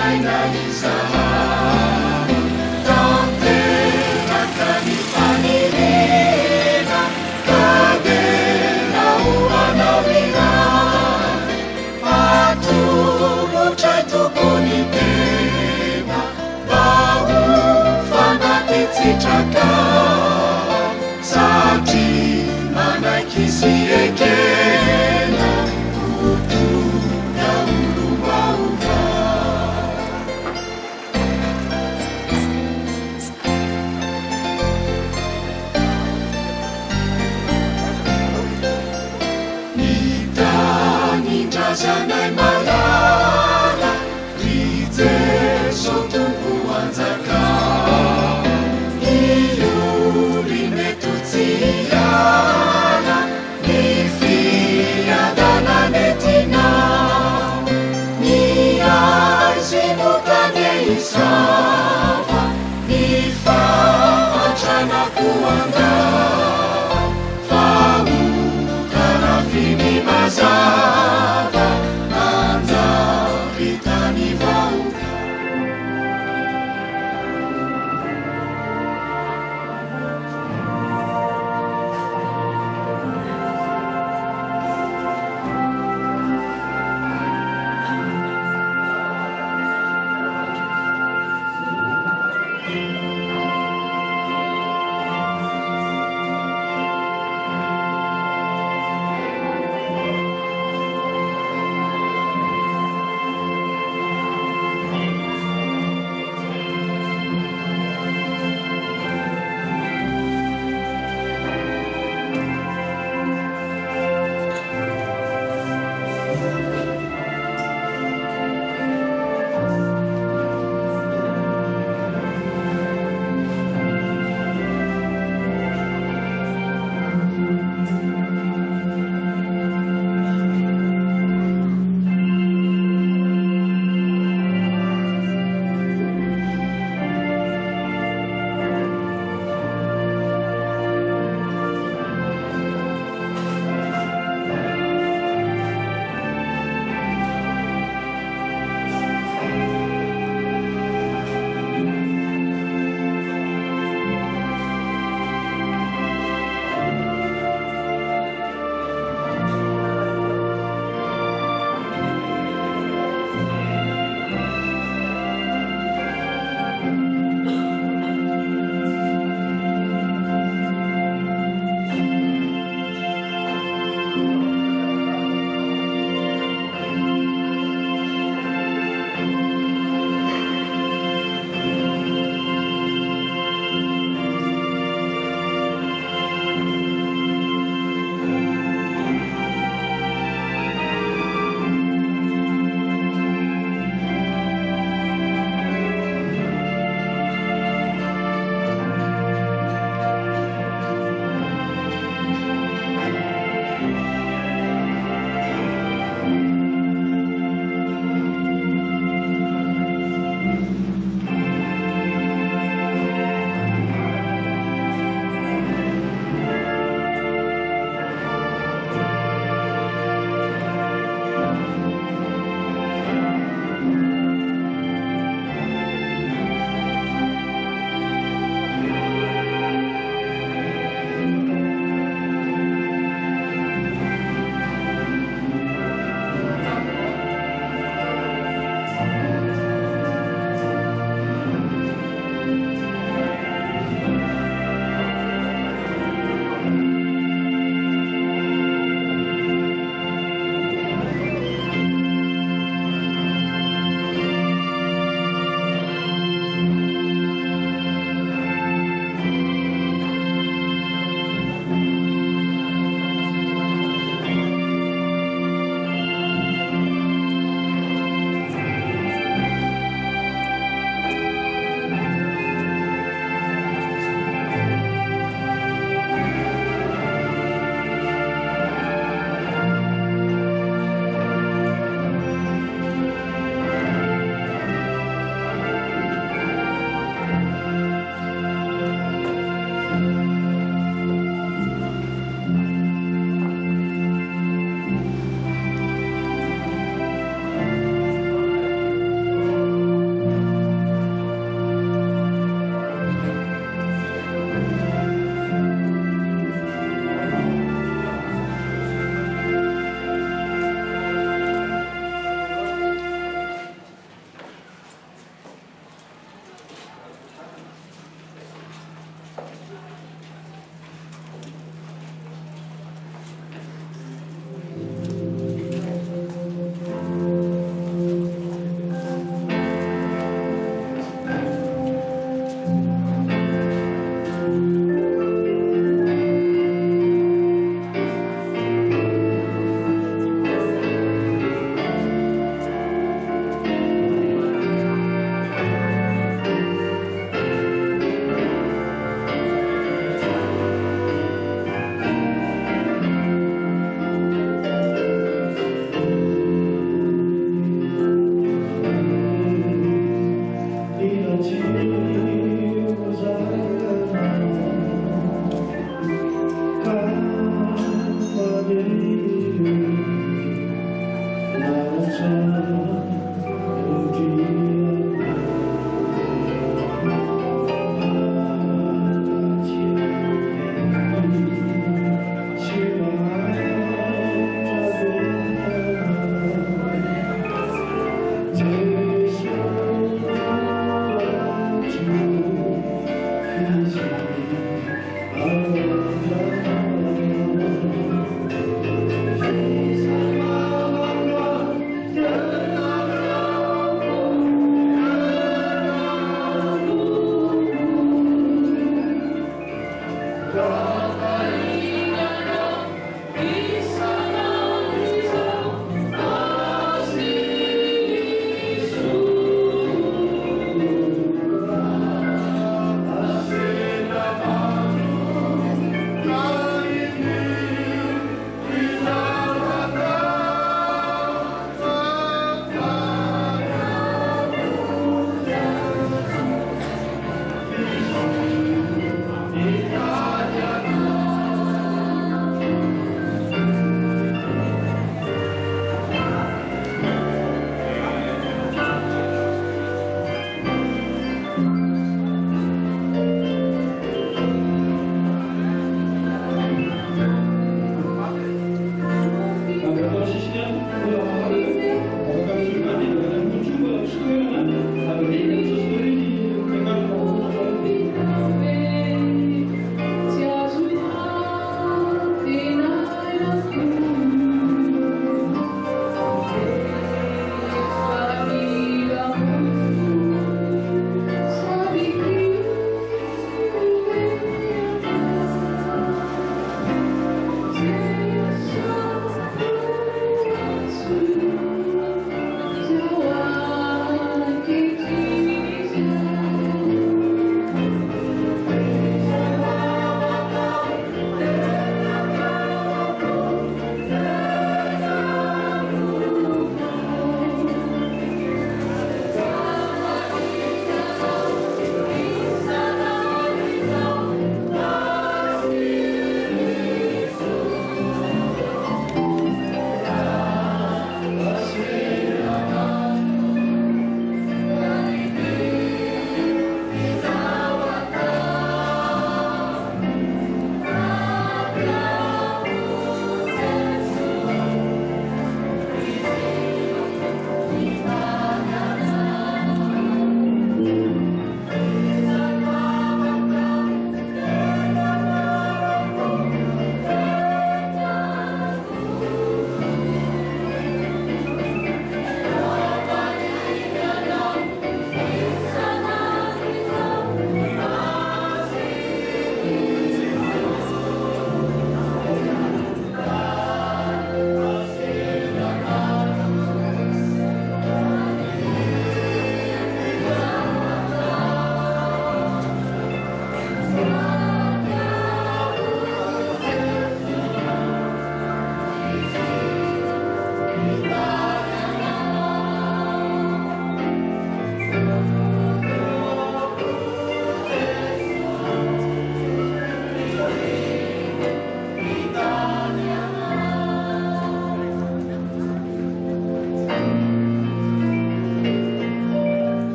nainahizahao tanteraka ny fanirina ka dia nahoanao iray atolotray tokony tena mba ho fanatytsitraka satria manaiky sy ekena zanay malala ry Jeso tompo anjaka iory mety tsy hiala ny fiadanany tinao ny azy no tany isava ny fahatranako andao fa ho karafiny mazava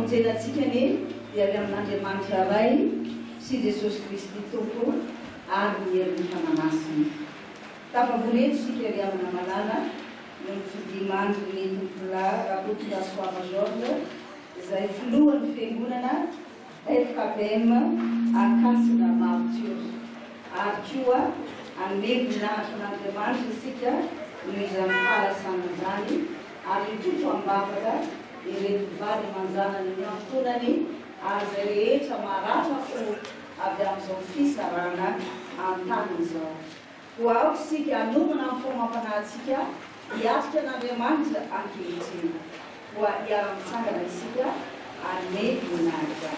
famonjenantsika ny dia avy amin'Andriamanitra ray sy Jesosy Kristy tompo ary ny herin'ny fanamasiny. Tafavoreto sika ry amina malala no fidimandry ny tompola Rapotola Soava George izay filohan'ny fiangonana FKPM Akasina Maotio ary koa anome voninahitra n'Andriamanitra isika noho izany fahalasana izany ary totro ambavaka ireto mpivady manjanany ny antonany ary izay rehetra maratra fo avy amin'izao fisarana an-tany izao. Ho aoka isika anomana amin'ny fomampanahitsika hiatrika n'Andriamanitra ankehitriny. Ho hiara-mitsangana isika anome voninahitra.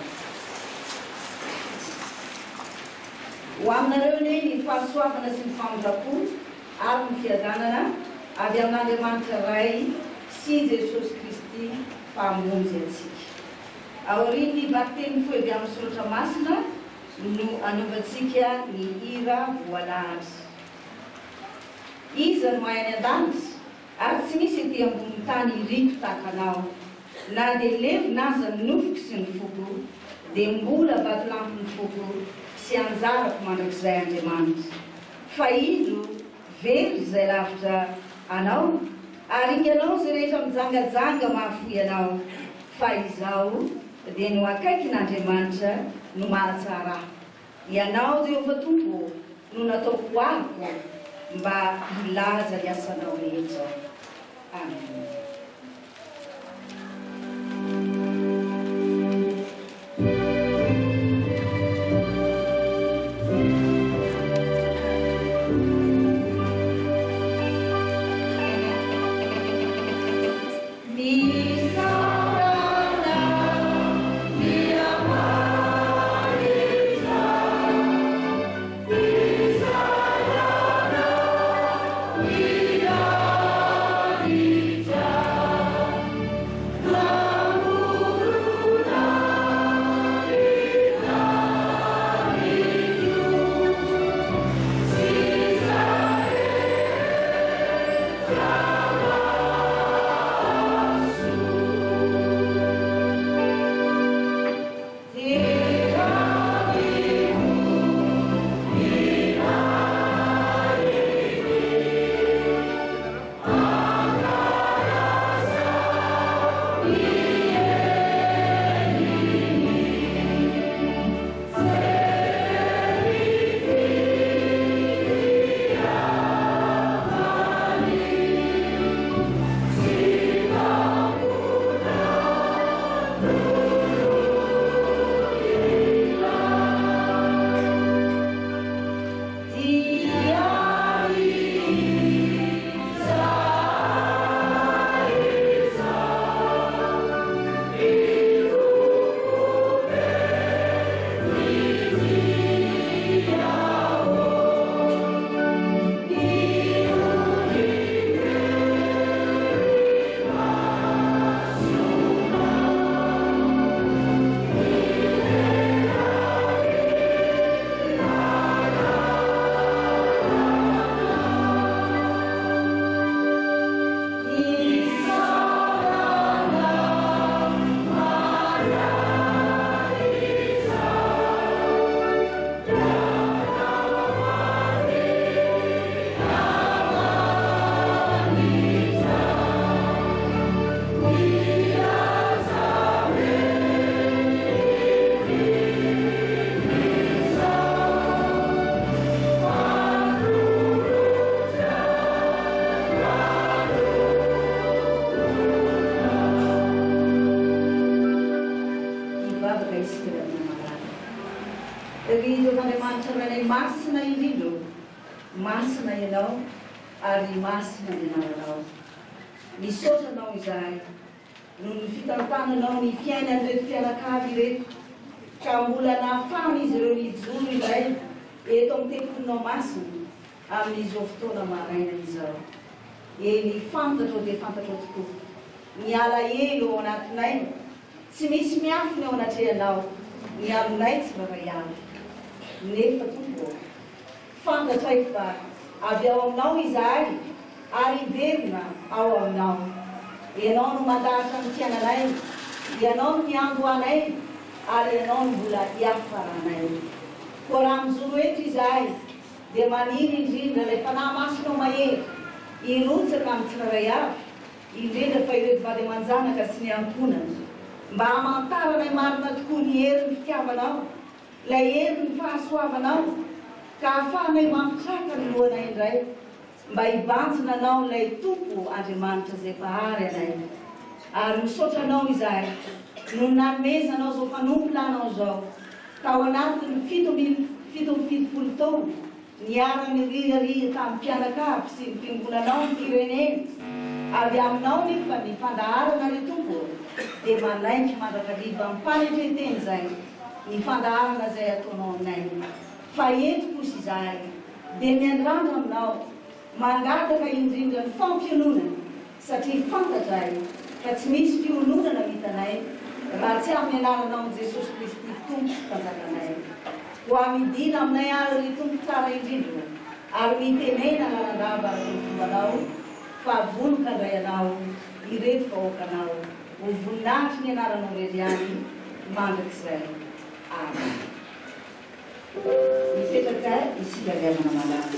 Ho aminareo ny fahasoavana sy ny famindrapo ary ny fiadanana avy amin'Andriamanitra ray sy Jesosy Kristy mpamonjy atsika. Aorian'ny batemy fo avy amin'ny soratra masina no anaovantsika ny hira voalahatra. Iza no mahay any an-danitra ary tsy misy ety ambony tany iriko tahaka anao, na dia levo naza ny nofoko sy ny foko, dia mbola vatolampy ny foko sy anjarako mandrakizay Andriamanitra. Fa indo very izay lavitra anao ary inganao izay rehetra mijangajanga mahafoy anao, fa izao dia no akaikin'Andriamanitra no mahatsara. Ianao Jehova Tompo no nataoko amiko mba hilaza ny asanao rehetra. Amen. Masina indrindra, masina ianao ary masina ny anaranao. Misaotra anao izahay noho ny fitantananao ny fiainan'ireto mpianakavy ireto, ka mbola nahafahana izy ireo nijoro ilay eto amin'ny tempolinao masina amin'izao fotoana maraina izao. Ny fantatra dia fantatra tokoa. Ny alahelo ao anatinay, tsy misy miafiny ao anatrehanao, ny aminay tsy vavaiavy. Nefa Tompo, fantatray fa avy ao aminao izahay ary iverina ao aminao. Ianao no mandahatra ny fiainanay ianao no miando anay ary ianao no mbola hiafaranay. Koa raha mijoro eto izahay dia maniry indrindra ilay fanahy masonao mahery irotsaka amin'ny tsiraray avy indrindra fa ireto vady aman-janaka sy ny ankonana mba hamantaranay marina tokoa ny herin'ny fitiavanao, ilay herin'ny fahasoavanao, ka ahafahanay mampitraka ny lohanay indray mba hibantsina anao ilay tompo Andriamanitra izay pahary anay. Ary misaotra anao izahay no nanomezanao zao fanompolanao zao ka ao anatin'ny 750 taona niarany rirarira tamin'ny mpianakavy sy ny fiangonanao ny firenena avy aminao nefa ny fandaharana ny tompo dia malaiky mandrakariva mipanetreteny izay ny fandaharana izay ataonao aminay. Fa eto kosa izahay dia miandrandra aminao mangataka indrindra ny fampiononana satria fantatray fa tsy misy fiononana hitanay raha tsy amin'ny anaranao Jesosy Kristy tompo mpanjakanay. Ho amidina aminay ary ny tompo tsara indrindra ary mitenena lalandava ary ny fombanao fa vonoka indray anao ireto vahoakanao ho voninahitry ny anaranao rery any mandrakizay. Amen. Mipetraka isika riavana malala.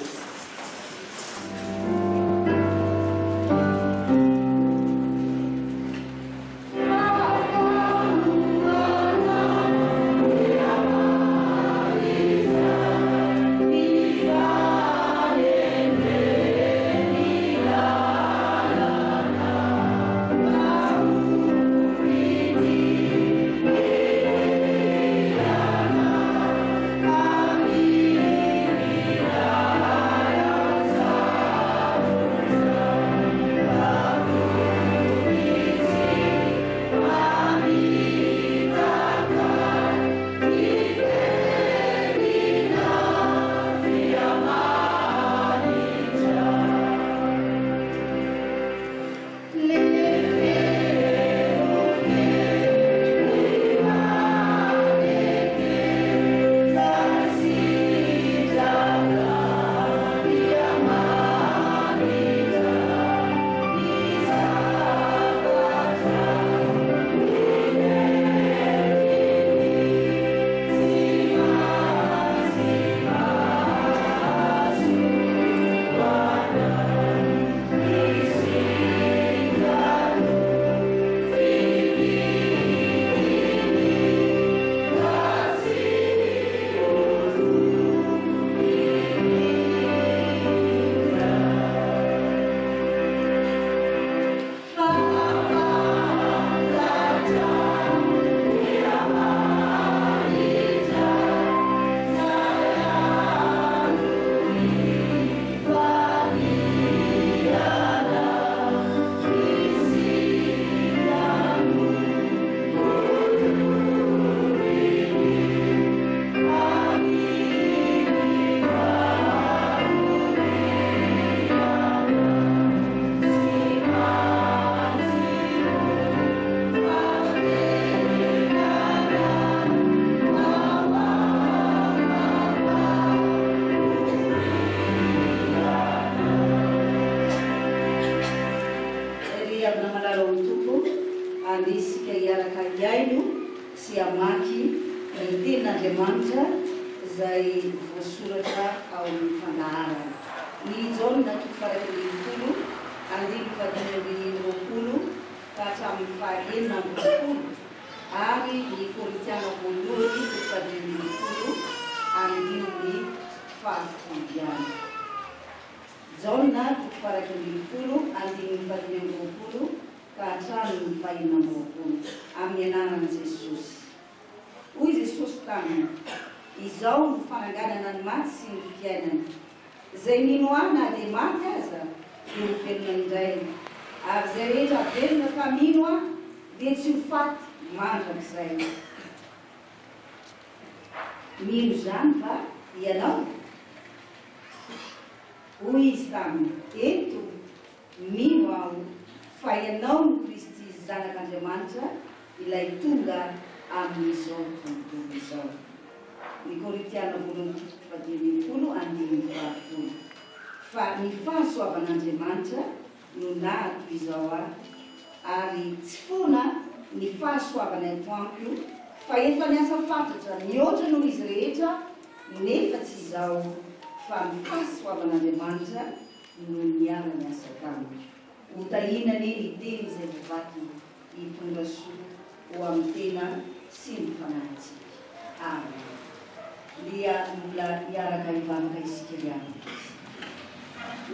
Andisika iaraka iaino sy amaky ny tenin'Andriamanitra izay voasoratra ao amin'ny fandaharana. Ny Jaona 1:20 ka hatramin'ny 9 ary ny Korintiana 2:20 andininy 10. Jaona 1:20 andininy 20 ka hatramin'ny 9 amin'ny anaran'i Jesosy. Hoy Jesosy taminy, izao no fananganana ny maty sy ny fiainana. Izay mino ahy na dia maty aza dia ho velona indray, ary izay rehetra velona fa mino ahy dia tsy ho faty mandrakizay. Mino izany fa ianao? Hoy izy taminy, eto mino aho fa ianao no Kristy zanak'Andriamanitra ilay tonga amin'izao tontolo izao. Ny Korintiana 2:20 fa ny fahasoavan'Andriamanitra no nahato izao ahy, ary tsy fona ny fahasoavana atoamiko fa efa niasa fantatra mihoatra noho izy rehetra nefa tsy izao fa ny fahasoavan'Andriamanitra no miara-ny asa tamiko hotahinany ny teny izay mivaky hitondra soa ho amin'ny tena sy ny fanahintsika amen dia mbola hiaraka hivavaka isika ihany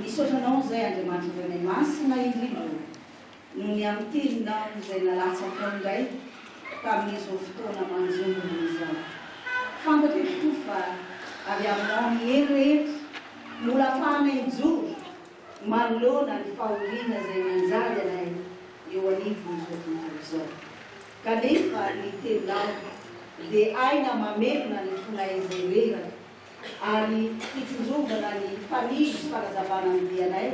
misaotranao izay Andriamanitra iray masina indrindra noho ny amin'ny teninao izay nalatsakao indray tamin'izao fotoana manjomony izao fantatreko toa fa avy aminao ny hery rehetra mbola ahafahana injoro manoloana ny fahoriana izay manjary anay eo anivony izao tontolo izao kanefa ny teninao dia aina mamelona ny fonay izay reraka ary fitsonjovana ny fanidy sy fanazavana ny dianay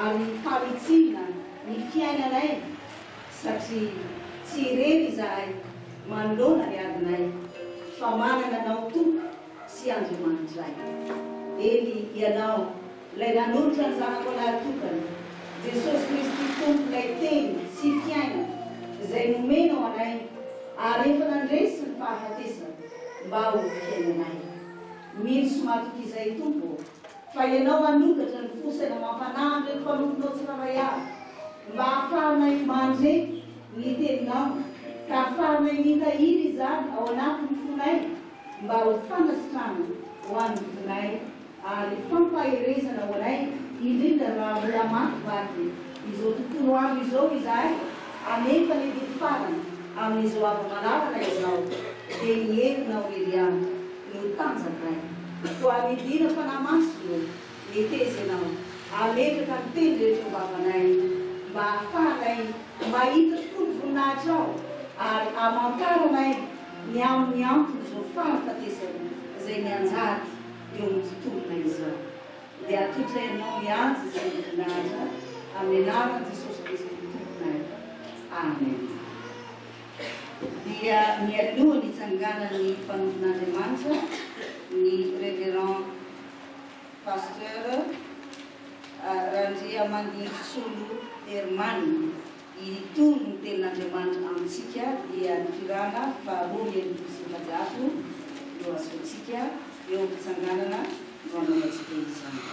ary famitsina ny fiainanay satria tsy irery izahay manoloana ny adinay fa manana anao tompo sy Andriamanitra eny ianao ilay nanolotra ny zanako anahy tokana Jesosy Kristy tompo ilay teny sy fiainana izay nomenao anay ary efa nandresy ny fahafatesana mba ho fiainanay mino somatoky izay tompo fa ianao anokatra ny fosana mampanandro ny mpanofonao tsiraray avy mba ahafahanay mandre ny teninao ka ahafahanay mitahiry izany ao anatin'ny fonay mba ho fanasitrana ho an'ny fonay ary fampahirezana ho anay indrindra raha mbola makivaky izao tontolo andro izao izahay anefa ny didy farany amin'izao avy malalaka izao dia ny herinao reriany no tanjakay ko amidina fanamasino miteza ianao ametraka ny teny rehetra vavanay mba ahafahanay mahita tokoa ny voninahitra ao ary amantaranay ny amin'ny antony izao fahafatesana izay mianjary eo amin'ny tontolona izao dia atotra ianao mianjy izay voninahitra amin'ny anarany Jesosy Kristy tomponay amen dia mialoha ny tsanganan'ny mpanompon'Andriamanitra ny révérend pasteur Randria Mandingisolo Hermany hitony ny tenin'Andriamanitra amintsika dia nifirana fa 2024 eo azotsika eo fitsanganana no anaovantsika izany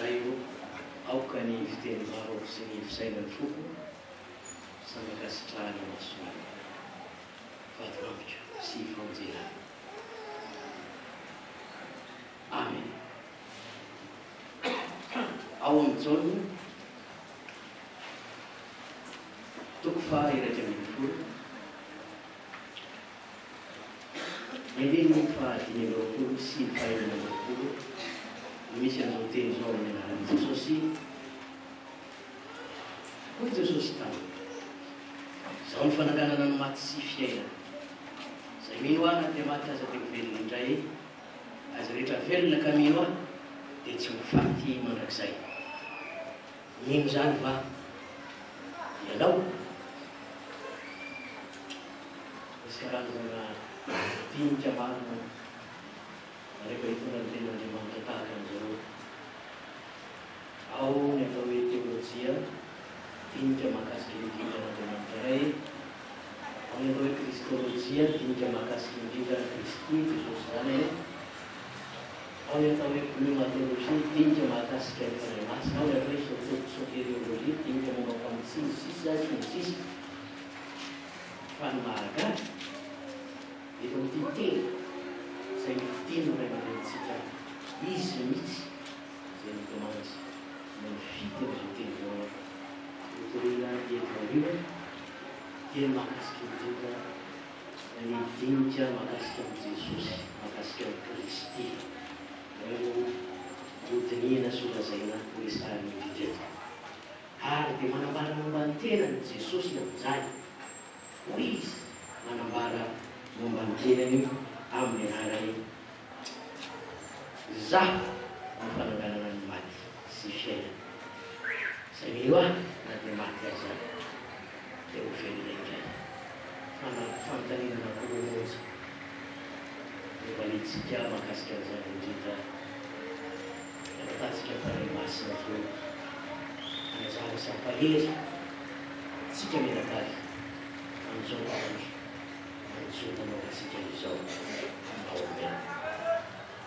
Raio aukani viteni sy ny fisainany foko samakasitrahana masoana vatomambika sy famonjena. Amen. Ao amin'izao toko faha 1 Menino fahatiny roapolo sy fahaenina roapolo misy an'izao teny izao amin'ny anaran'i Jesosy. Hoy Jesosy taminy, izao ny fananganana ny maty sy fiainana. Izay mino ahy na dia maty aza teo velona indray, aza rehetra velona ka mino ahy dia tsy ho faty mandrakizay. Mino zany va ianao. Misy karazana dinika maro rehefa hitona ny ten'Andriamanitra tahaka an'izao. Ao ny atao hoe teolojia, dinika mahakasika ny didin'Andriamanitra iray. Ao ny atao hoe kristolojia, dinika mahakasika ny didina Kristy Jesosy zany. Ao ny atao hoe pneumatologia, dinika mahakasika ny fanahy masina. Ao ny atao hoe soteriologia, dinika momba mpamitsiny sisa sy ny sisa. Fa ny mahagaga eto amin'ity teny izay miteny ray aman-drenitsika, izy mihitsy izay mitomantsy no mifity amin'izao teny izao. Otorina etoriana dia mahakasika ny didina ny dinika mahakasika amin'ny Jesosy, mahakasika ny Kristy. Eo hodinina sy holazaina hoe sariny didina. Ary dia manambara momba ny tenany Jesosy amin'izany. Hoy izy manambara momba ny tenany amin'ny anarany, zaho ny fananganana ny maty sy fiainana. Izay mino ahy na dia maty aza dia ho velona indray. Fanontaniana anankiroa rehefa litsika mahakasika an'izany indrindra atatsika fanahy masina fo anajara sampahery tsika menakazy amin'izao andro manjotanao-katsika izao aomena.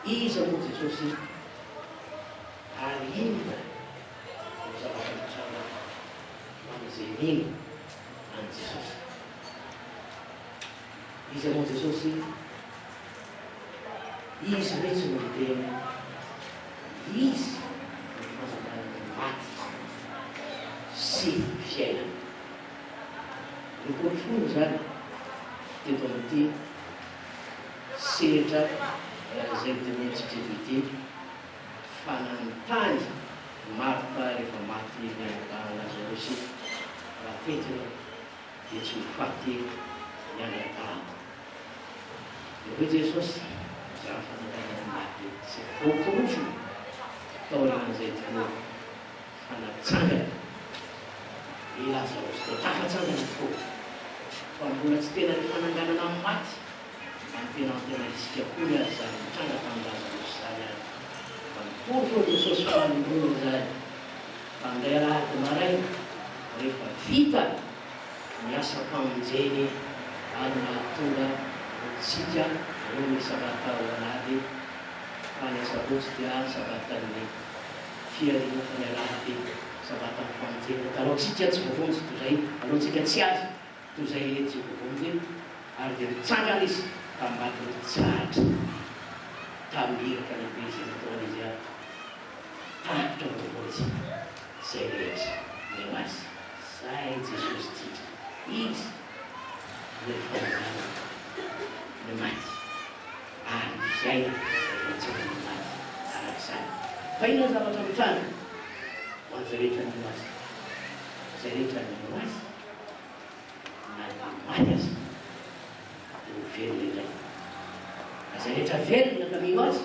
Iza moa Jesosy ary inona no zava-pahatrana amin'izay mino any Jesosy. Iza moa Jesosy, izy mihitsy no miteny, izy no fananganana ny maty sy fiainana. Nikotrono zany teto amin'ity sehatra izay miteny ity fananontany Marta rehefa maty mianaka Lazarosy, raha tetina dia tsy ho faty mianakahako. Hoe Jesosy raha fananganana ny maty sy voakorofo tao anaran'izay tokoa fanatsangana i Lazarosy dia tafatsangana tokoa. Fa mbola tsy tena ny fananganana amin'ny maty, tena isika koa azy zany mitranga tamin'ny Lazarosy zany any. Fa nikory fô Jesosy fanomboana zany fandeha lahady maraina rehefa vita ny asa mpamonjeny ary mahatonga tsika no ny sabata ao anaty fa ny sabotsy dia sabatan'ny fiarina fa ny alahady sabatan'ny famonjena. Alohantsika tsy voavonjy toy izay, alohantsika tsy azy toy izay tsy voavonjy, ary dia mitsangana izy tambatiny tsatra tamiraka lehibe izy fotoana izy a tahitra voavonjy izay rehetra meo azy. Zay Jesosy tsika, izy ny fananganana ny maty ary ny fiainana rehefa ny maty arak'izany. Fa inona zavatra mitranga ho an'izay rehetra mino azy, izay rehetra mino azy na maty azy dia ho velona indray. Izay rehetra velona ka mino azy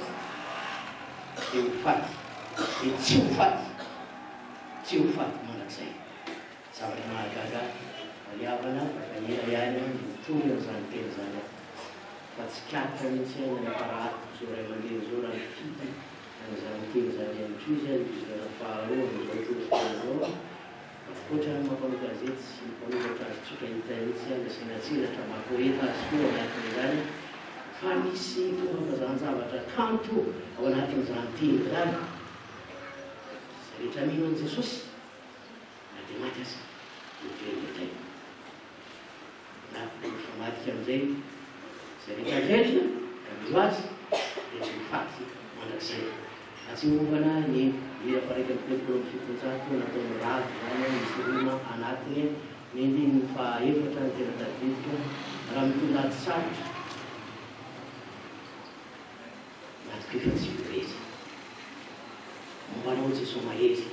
dia ho faty, dia tsy ho faty, tsy ho faty mandrakizay. Zavatra mahagaga aliavana fa ela ihany mitony amin'izany teny zany. Fa tsy kiatra mihitsy aina ny aparaty zao ray aman-dreny zao raha mifity an'izany teny zany ihany koa izy any izana faharoa amin'izao tolotolozao. Ohatrany mampano gazety sy mpanoratra azy tsotra hita mihitsy any asiana tsiratra mahapoeta azy koa anatin'izany. Fa misy fomba-zavatra kanto ao anatin'izany teny zany. Izay rehetra mino an'i Jesosy dia maty azy mivelona tay na rehefa matika amin'izay zay rehetra velona ka milo azy dia tsy mifaty mandrakizay na tsy mombana ny miraparaiky amin'ny telopolo amby fitonjato nataony ravo zany misy rona anatiny mety ny fahaefatra ny tena tadidika raha mitondra aty sarotra natoko efa tsy vorezy mombanao Jesosy mahery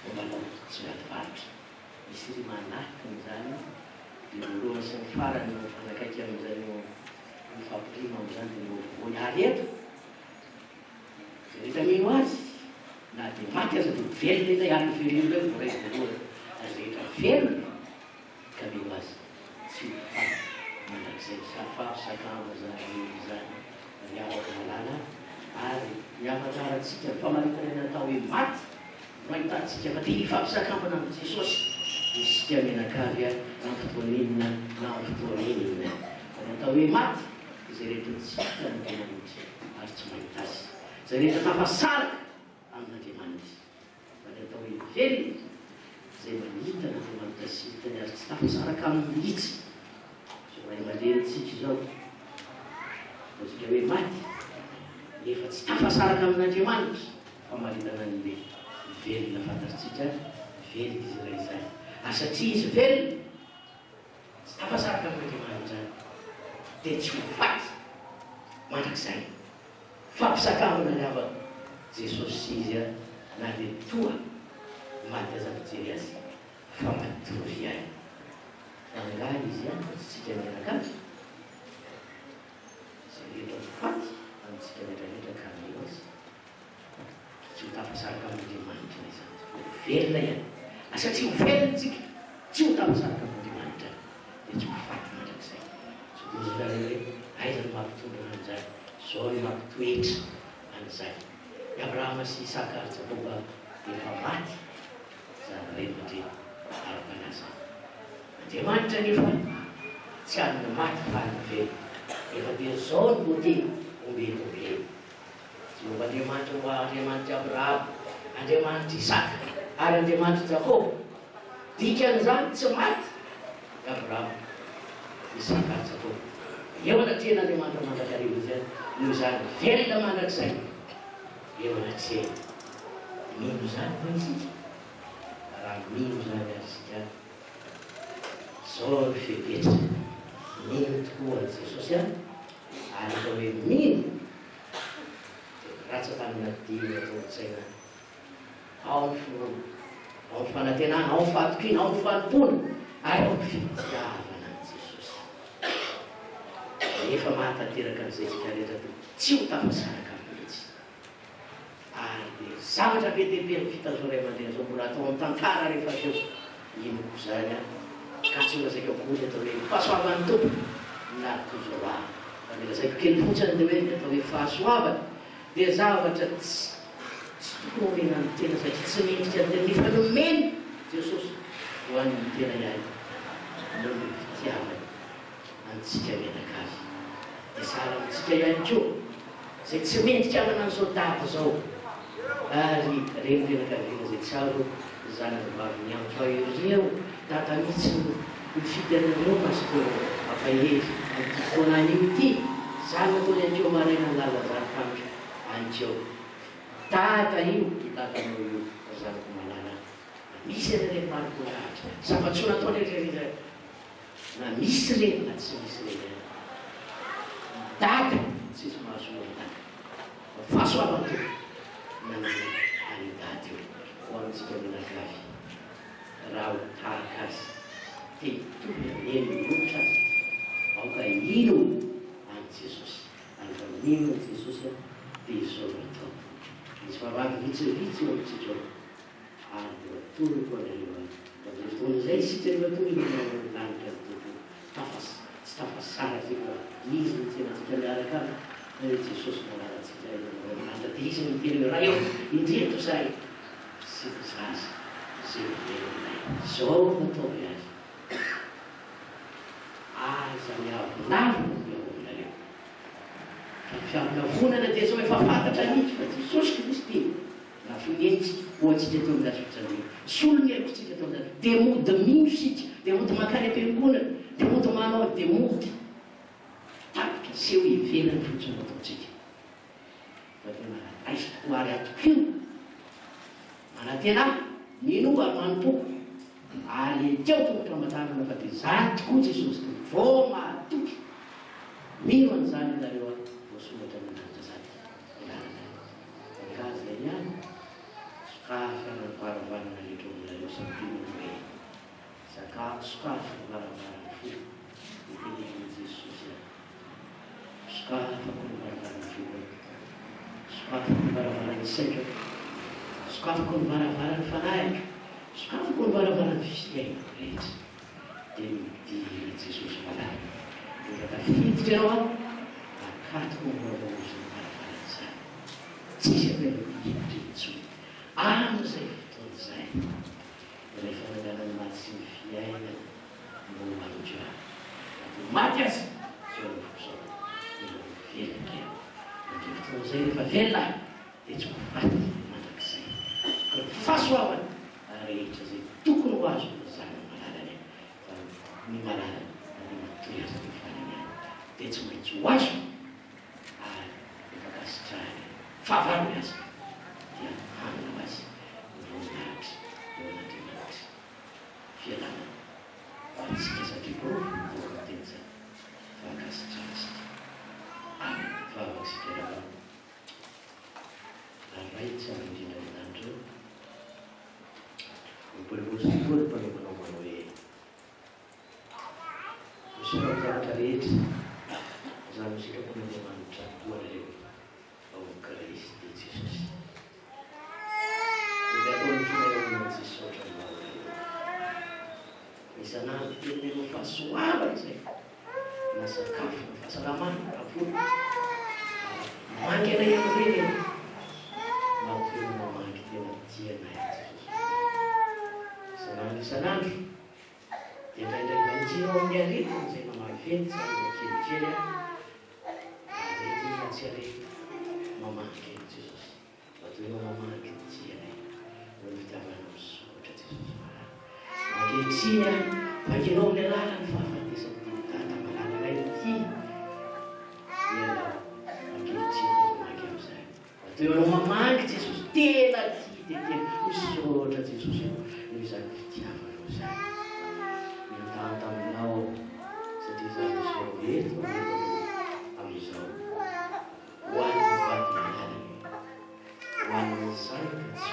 mombanao tsy raty varitra misy ry manahika n'izany dia voalohany sy ny farany no fanakaiky amin'izany ny fampirima amin'izany dia voany ary eto zay rehetra mino azy na dia maty aza dia velona ilay ary velona ilay voaraiky voalohany azy rehetra velona ka mino azy tsy mifaty mandrakizay sakafo zany zany miavaka malala ary miafatsaratsika famaritana natao hoe maty mahitantsika fa tia fampisakambana amin'ny Jesosy isika menakavy a na fotoaninina na fotoaninina fa natao hoe maty izay rehetra tsy hitan'Andriamanitra ary tsy mahita azy zay rehetra tafasaraka amin'Andriamanitra fa natao hoe velona zay manita n'Andriamanitra sy hitany ary tsy tafasaraka amin'ny mihitsy so ray aman-drenitsika izao atsika hoe maty efa tsy tafasaraka amin'Andriamanitra fa maritana an'le velona fantatritsika velona izy ray zany satria izy velona tsy tafasaraka amin'Andriamanitra dia tsy mifaty mandrakizay fampisakambana lava Jesosy sy izy na dia toa maty aza mijery azy fa matovy ihany angany izy tsika mianakavy zay rehetra mifaty amintsika rehetrarehetra ka mino azy tsy ho tafasaraka amin'Andriamanitra ilay zany velona ihany satria velontsika tsy ho tafasaraka amin'Andriamanitra dia tsy mifaty mandrakizay so dia zany hoe aiza no mampitondra an'izany zao no mampitoetra an'izay i Abrahama sy Isaka ary Jakoba efa maty zany ray aman-dreny ara-panaza Andriamanitra nefa tsy hanina maty fa hanina velona efa dia zao no moteny ombelombe tsy momba Andriamanitra mba Andriamanitra Abrahama Andriamanitra Isaka ary Andriamanitra Jakoba dikan'izany tsy maty Abrahama Isaka ary Jakoba eo anatrehn'Andriamanitra mandrakarivo zany noho izany velona mandrakizay eo anatrehany mino zany fa isika raha mino zany ary sika zao fepetra mino tokoa Jesosy any ary atao hoe mino ratsa tamina dimy atao-tsaina ao ny fanatenana ao ny fahatokina ao ny fanompona ary ao ny fitiavana an' Jesosy efa mahatanteraka an'izay tsika rehetra tsy ho tafasaraka mihitsy ary zavatra be dehibe ny fitazona ray aman-dreny zao mbola atao amin'ny tantara rehefa teo ino ko zany a ka tsy olazaiko akory atao hoe fahasoavan'ny tompo na tozoa lazaiko kely fotsiny dia hoe atao hoe fahasoavana dia zavatra tsy tokony omena ny tena satria tsy mendrika ny tena nefa nomeny Jesosy ho an'ny tena ihany no ny fitiavana antsika menakavy dia sara amintsika ihany koa zay tsy mendrika amana an'izao daty zao ary reny menakaviana zay tsaro zanakavavy miantso aerieo data mihitsy mifidy anareo masiko ampahery fotoanany io ity zanakony ankeo maraina lala zanakandro ankeo data io datanao io zanako malala misy anareny mariko lahatra safa-tso natao rehetrarehetra na misy reny na tsy misy reny data tsisy mahasoa data fahasoavana to nanany any daty io ho amintsika menakavy raha ho tahaka azy tetoy aneny miloatra azy aoka ino any Jesosy ary fa mino ny Jesosy dia izao no atao misy vavavy vitsivitsy eo amintsika ary dia matory koa nareo amin'izay fotoana izay isika ny matory lanitra tompo tsy tafasaraka fa izy ny tenatsika miaraka ary Jesosy manaratsika anta dia izy ny teny raha eo indreto zahay sy zaza zay velonay zao nataovy azy aza miavonavy miavonareo fiavonavonana dia zao efa fantatra mihitsy fa Jesosy Kristy na finenitsy ho antsika teo milasotsareo solony akotsika tao zany dia mody miosika dia mody makany am-piangonana dia mody manao dia mody tapitra seho ivelany fotsiny ataontsika fa tena aiza tokoa ary atokio manantena nino ary manompoko ary teo tongotra aman-tanana fa dia zany tokoa Jesosy vao mahatoky mino an'izany nareo a voasoratra amin'andra zany ilanana ankazy zay ihany sokafa na varavarana rehetra aminareo sampinony hoe sokafa varavarana fo itenenin' Jesosy sokafa koa ny varavarana fo sokafa koa ny varavarana saika sokafa koa ny varavarana fanahitra sokafa koa ny varavarana fiaina rehetra dia midiry Jesosy malala dia tafiditra ianao a akatoko ny vaovavozony varavarana izany tsisy apela hiditra intsony amin'izay fotoana izay rehefa nanganany maty sy ny fiainana no malotra ato maty azy zao ny fosao elo velona kely andre fotoana izay rehefa velona dia tsy ho faty mandrakizay ka ny fahasoavana rehetra zay tokony ho azo zany malalany fa ny malalany ny matory azy ny fananiany dia tsy maintsy ho azo ary efakasitrahany fahavarony azy dia hanao azy voninahitra eo an'Andriamanitra fialana atsika satria koa teny zay fakasitrahasika amen vavaksika raha raitsy amin'ny indrindra amin'andro Berbuat penuh-penuh ini. Surat karet, zaman sikap penuh-penuh buat dari Kristus Yesus. Tidak pun kita sesuatu yang baru. Misalnya kita membuat suara saya, masa kafir, masa lama, kafir. Makin yang begini, makin kita mencintai. Sanandro dia indraindray manjino amin'ny aretina izay mamaventy zany kelikely arety fa tsy arety mamaky Jesosy matoa mamaky tiany no fitiavana misoratra Jesosy ankehitriny vakinao amin'ny alalany fahafatesany tata malalana ity dia ankehitriny mamaky amin'izay matoa anao mamaky Jesosy tena tia dia tena misoratra Jesosy noho izany fitiavana izany miantaha taminao satria zany izao eto amin'izao ho an'ny vaty malalany ho an'ny zanaka tsy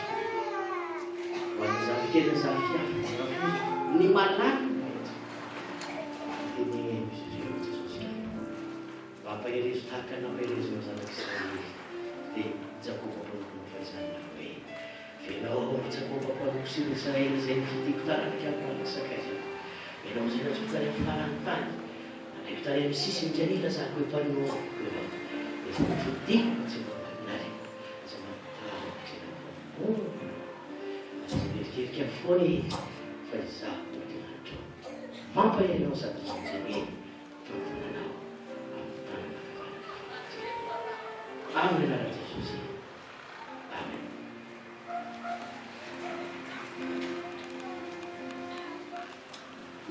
ho an'ny zafikely zafiafy ny malaky dia ny Jesosy mampaherezo tahaka nampaherezona zanak'Israely dia Jakoba mpanompony fahaizana hoe Venao Jakoba mpanompy sy ny Israely izay nifidiko taranaky amin'ny manasaka azy Venao izay natsoko tany amin'ny farany tany anaiko tany amin'ny sisiny janila zako eto anao efa nifidiko tsy mampanary aza mampitahaka aza miverikerika foana fa izako Andriamanitra mampaherenao sady izany famponanao amin'ny tanana amin'ny anarana Jesosy. Amen.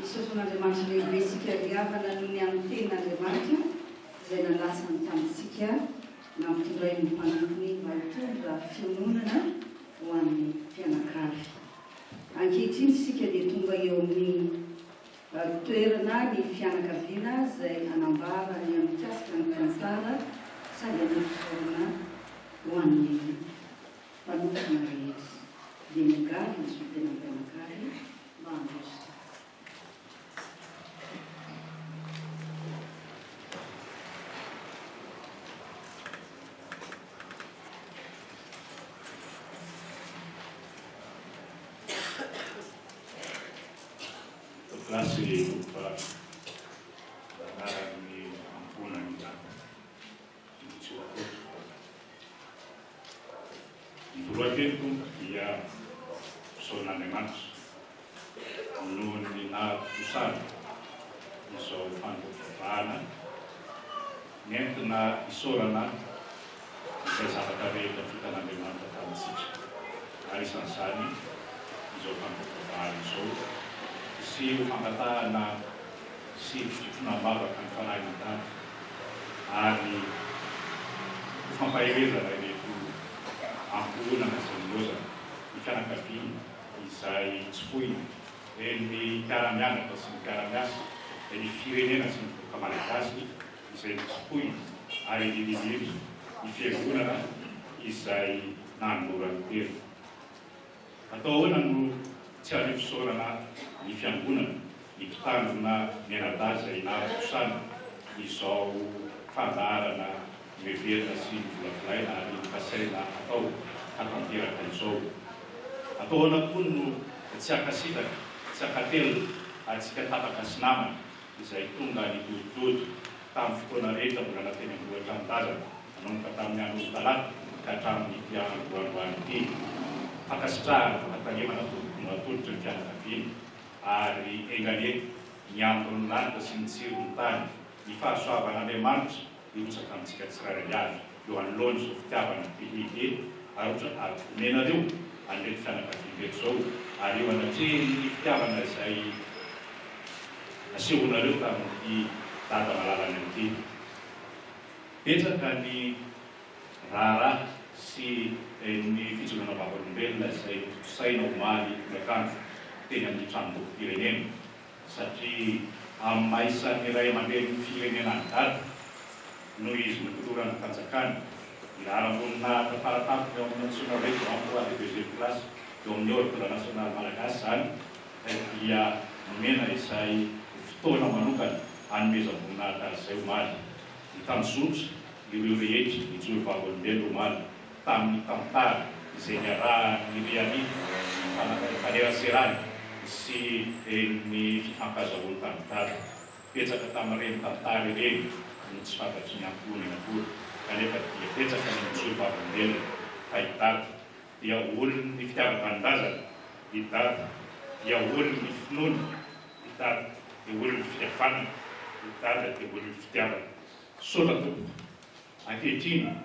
Isofon'Andriamanitra lehibe sika riavana noho ny amin'ny tenin'Andriamanitra izay nalasany tamintsika nampitondray ny mpanompony mamitondra fiononana ho an'ny mpianakavy. Ankehitriny sika dia tonga eo amin'ny toerana ny fianakaviana izay anambara ny amin'ny mikasika ny tantara sady anafisorana ho an'ny mpanompona rehetra dia migavy ny sotena mpianakavy mba androzy. Kasih Pak Barang ampunan kita suatu informasi itu dia zona nemas nun ina pusat so pandu fana nentna isorana saya sahabat dari kita nanti mantap kami sih hari sansani izao fampiakavarana izao sy ho fangatahana sy fitonam-bavaka ny fanahy tany ary ho fampaherezana reto amponana sy ny lozana ny fianakaviana izay tsy foiny ny mpiara-mianatra sy ny mpiara-miasa ny firenena sy ny vahoaka malagasy izay tsy foiny ary indrindra ny fiangonana izay nanolorany tena. Atao ahoana no tsy azo fisaorana ny fiangonana hitandrona mianadaza inara-posana izao fandaharana miverina sy ny volavolaina ary nypasaina atao hatanteraka izao. Atao ahoana koa no tsy hakasitaka, tsy hakatelona atsika tapaka sy namana izay tonga nitoditody tamin'ny fotoana rehetra mbola nateny ambohatra mitazana manomboka tamin'ny andro talata ka hatramin'ny androandroany ity. Fakasitrahana fanatangemana toditra ny fianakaviana ary engane ny androny lanitra sy ny tsirony tany ny fahasoavan'Andriamanitra irotsaka amintsika tsirairay avy eo anoloany izao fitiavana pihity ary ohatra omenareo anreto fianakaviana reto zao ary eo anatrehany ny fitiavana izay asehonareo tamin'ity dada malalany an'ity. Betsaka ny raharaha sy ny fijoroana vavolombelona izay saina omaly nakanjo teny amin'ny tranom-bokim-pirenena satria amin'ny maisan'ny iray aman-dreny ny firenena ny dada noho izy nitorana fanjakana miara-monina taparatapika eo amin'ny national restaurant de deuxième classe eo amin'ny ordre national malagasy zany dia nomena izay fotoana manokana hanomezam-boninahitra izay omaly hitanjotra ireo rehetra hijoro vavolombelona omaly tamin'ny tantara izay niarahany riany faneraserany sy ny fifankazahoany tamin'ny dada. Betsaka tamin'ireny tantara ireny no tsy fantatry ny antonany akory kanefa dia betsaka ny mijoro vavolombelona fa i dada dia olony ny fitiavan-tanindrazana i dada dia olony ny finoana i dada dia olony ny fiafanana i dada dia olony ny fitiavana. Sotra tompo ankehitriny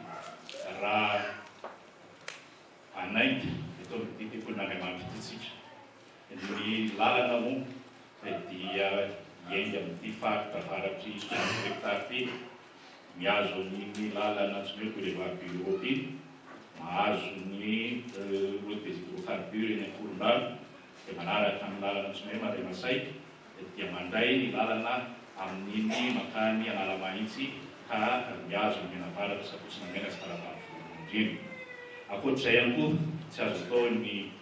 raha anainty eto amin'ity tekonin'Andriamanitra itsika ny lalana moa dia hiainga amin'ity faritra avaratry hekitara ty mihazo ny lalana tsy hoe boulevard bureau ty mahazo ny route des hydrocarbures ny akoron-drano dia manaraka amin'ny lalana tsy hoe Mare Masay dia mandray ny lalana amin'iny makany Analamahitsy ka mihazo ny menavaratra sapotsy namena sy Taravavondreny. Ankoatr'izay ihany koa tsy azo atao ny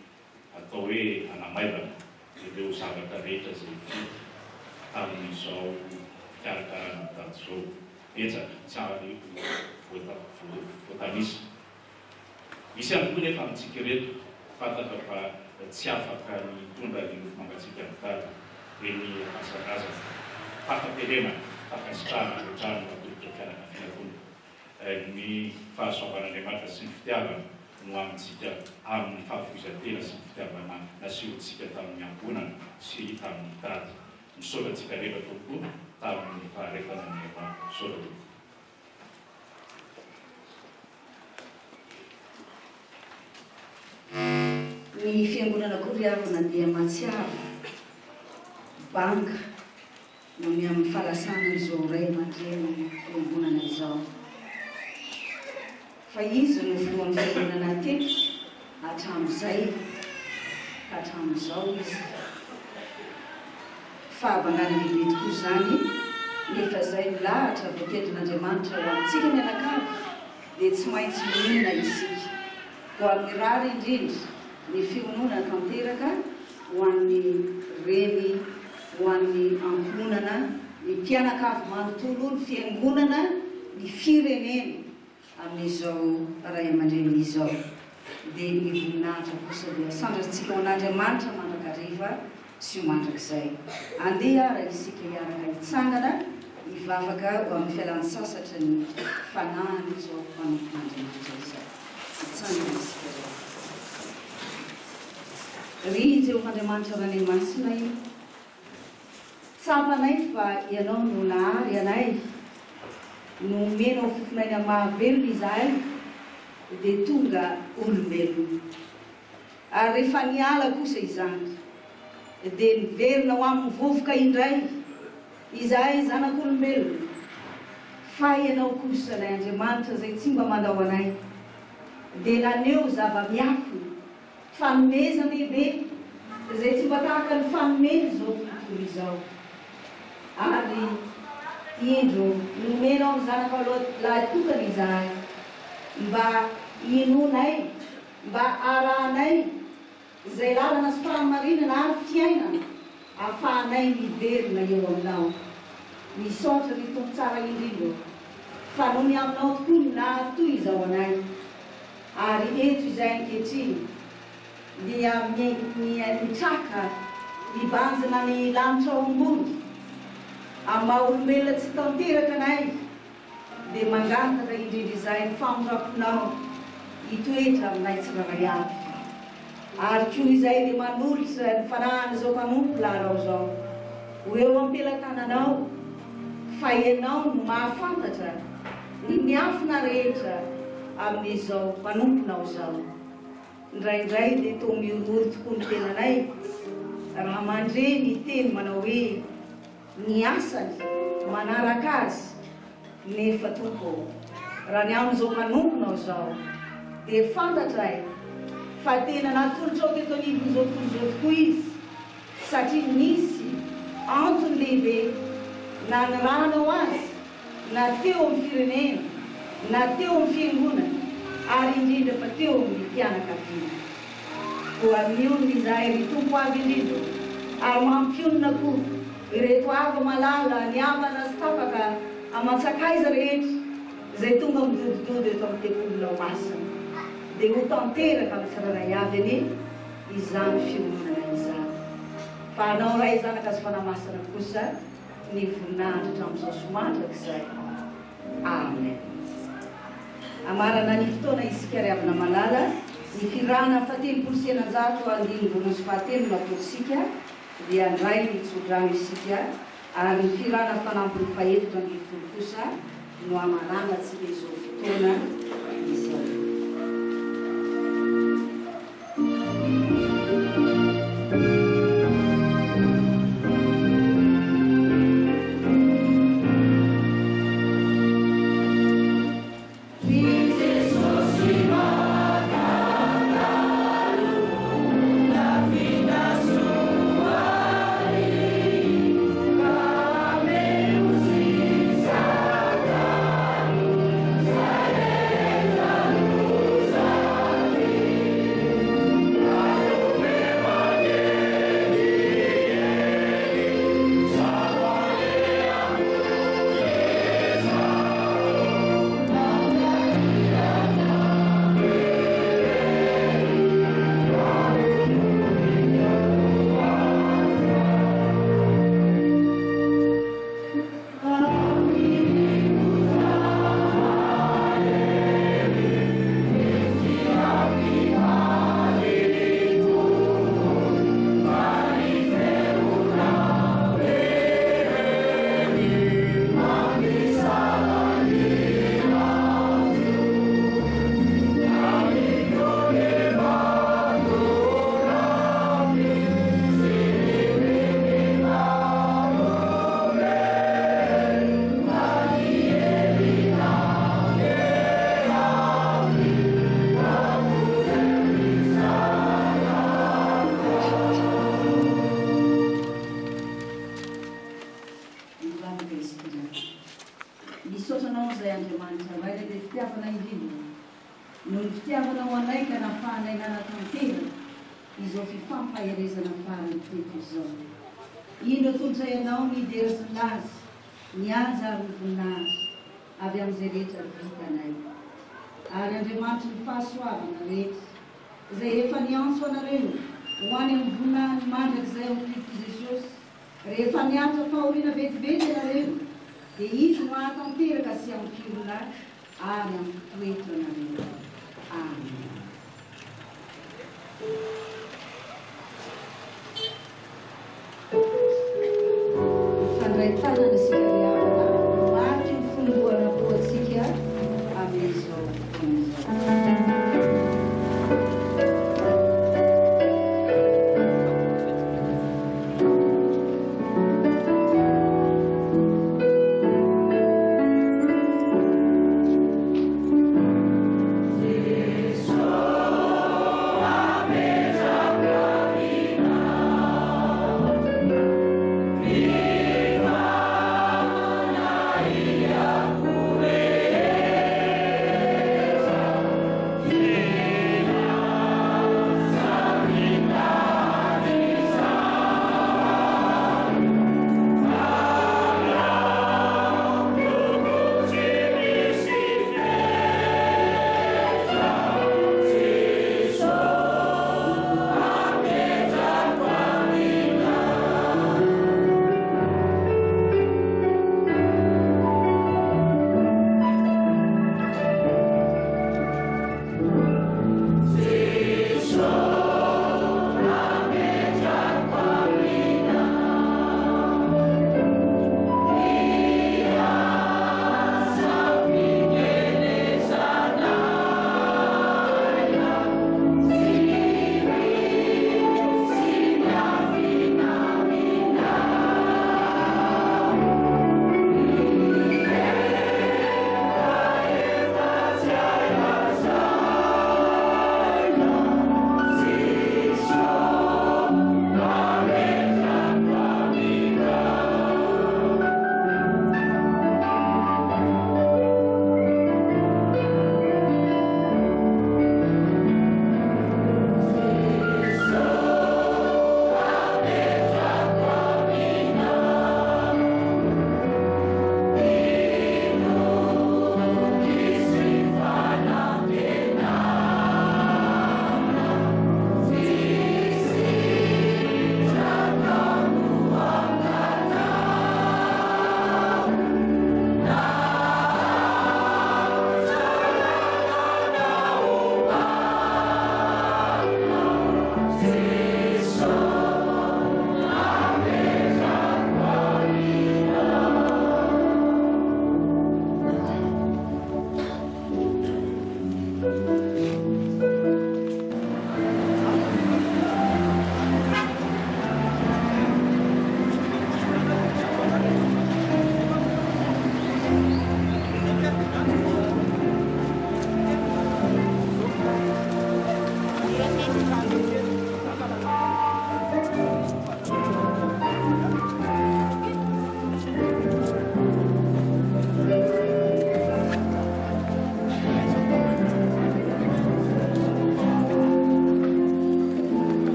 atao hoe anamaivana ireo zavatra rehetra izay vita tamin'izao fikarakarana mitady izao. Betsaka tsy ary voatanisa. Misy ihany koa nefa amintsika reto fantatra fa tsy afaka nitondra ny mangatsika mitady hoe ny asan'azana fatamperena fakasitrahana rehetrany matolotra fianakaviana tonga ny fahasoavan'Andriamanitra sy ny fitiavana no amintsika amin'ny fahafoizantena sy ny fitiavana nasihontsika tamin'ny angonana sy tamin'ny dada. Misaotratsika rehetra tompo tamin'ny faharefana ny saotra. Ny fiangonana Koviavana dia mahatsiaro banka nomi amin'ny fahalasana izao ray aman-dreny fiangonana izao. Fa izy no voalohany fiangonana teto hatramin'izay ka hatramin'izao izy. Fahabanana lehibe tokoa izany nefa izay milahatra voatendrin'Andriamanitra ho antsika mianakavy dia tsy maintsy mihinana isika. Ho amin'ny rary indrindra ny fionona tanteraka ho an'ny reny ho an'ny angonana ny mpianakavy manontolo ny fiangonana ny firenena amin'izao ray aman-dreny izao. Dia ny voninahitra kosa dia sandratsika ho an'Andriamanitra mandrakariva sy ho mandrakizay. Andeha raha isika hiaraka hitsangana hivavaka ho amin'ny fialan'ny sasatra ny fanahany izao manompon'Andriamanitra izao. Hitsangana isika izao. Ry Jehovahandriamanitra ranay masina io, tsapanay fa ianao no nahary anay, no menao fofonaina mahavelona izahay dia tonga olombelona. Ary rehefa niala kosa izany dia niverina ho amin'ny vovoka indray izahay zanak'olombelona fa ianao kosa ilay Andriamanitra izay tsy mba mandao anay dia naneo zava-miafy fanomezana lehibe izay tsy mba tahaka ny fanomena izao tontolo izao. Ary indro nomenao ny zanaka lahy tokana izahay mba inonay, mba arahanay izay lalana sy fahamarinana ary fiainana ahafahanay miverina eo aminao. Misaotra ny tompo tsara indrindra fa noho ny aminao tokoa ny nahatoy izao anay. Ary eto izay ankehitriny dia mitraka mibanjina ny lanitra ao ambony amin'ny maha olombelona tsy tanteraka anay dia mangataka indrindra izay ny famoraponao hitoetra aminay tsirairay avy. Ary koa izay dia manolotra ny fanahana izao mpanompo larao zao ho eo ampelatananao fa ianao no mahafantatra ny miafina rehetra amin'izao manomponao zao. Indraindray dia toa miorory tokoa ny tenanay raha mandre ny teny manao hoe ny asany manaraka azy nefa tompo raha ny amin'izao manomponao zao dia fantatray fa tena natolotra ao teto anivon'izao tontolo tokoa izy satria nisy antony lehibe na niranao azy na teo amin'ny firenena na teo amin'ny fiangonana ary indrindra fa teo amin'ny fianakaviana. Ho amin'io izahay ry tompo avy indrindra ary mampionona koa ireto ava malala ny havana sy tapaka aman-tsakaiza rehetra izay tonga midodododo eto amin'ny tekolonao masina dia ho tanteraka amin'ny tsirairay avy anie izany fiangonana izany. Fa anao ray zanaka azy fanamasina kosa ny voninahitra hatramin'izao somatraka izay. Amen. Amarana ny fotoana isika riavana malala ny firana fatelopolo sy eninjato andiny roa sy fahatelo natosika dia andray ny tsodrano isika ary ny firana fanampony faefitra ny folo kosa no amarana tsy izao fotoana izao. Ino tolotra ianao miderasina azy nianja ary voninahitra avy amin'izay rehetra vitanay. Ary Andriamanitra ny fahasoavana rehetra izay efa niantso anareo ho any amin'ny voninahiny mandraka izay ao Kristo Jesosy rehefa nianatra fahoriana vetivety anareo dia izy no ahatanteraka sy ampirona ary ampitoetra anareo. Amen. Fandray tanana sika riavana maty ny fondohana poatsika amin'izao fotoana izao.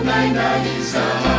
nainaiza